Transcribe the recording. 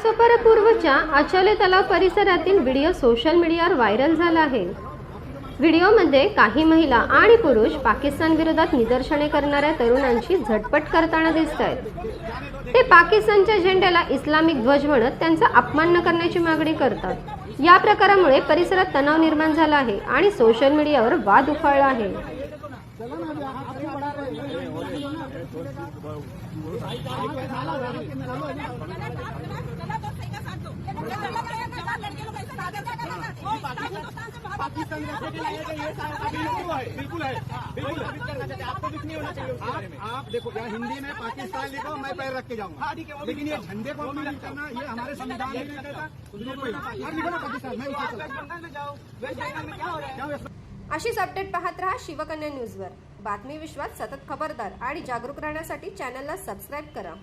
सफरपूर्वच्या आचले तलाव परिसरातील video social मीडियावर व्हायरल झाला आहे। व्हिडिओमध्ये काही महिला आणि पुरुष पाकिस्तान विरोधात निदर्शने करणाऱ्या तरुणांची झटपट करताना दिसत आहेत। ते पाकिस्तानच्या झेंड्याला इस्लामिक ध्वज म्हणत त्यांचा अपमान न करण्याची मागणी करतात। या प्रकारामुळे परिसरात तणाव निर्माण झाला आहे आणि सोशल मीडियावर वाद उफाळला आहे। पाकिस्तान बिल्कुल है, आपको कुछ नहीं होना चाहिए। आप देखो यहाँ हिंदी में पाकिस्तान लिखो, मैं पैर रख के जाऊंगा, लेकिन ये झंडे को अपमान करना ये हमारे संविधान में नहीं कहता। लिखो ना पाकिस्तान, मैं अशीच अपडेट पाहत रहा शिवकन्या न्यूजवर। बातमी विश्वात सतत खबरदार आणि जागरूक राहण्यासाठी चॅनलला सबस्क्राइब करा।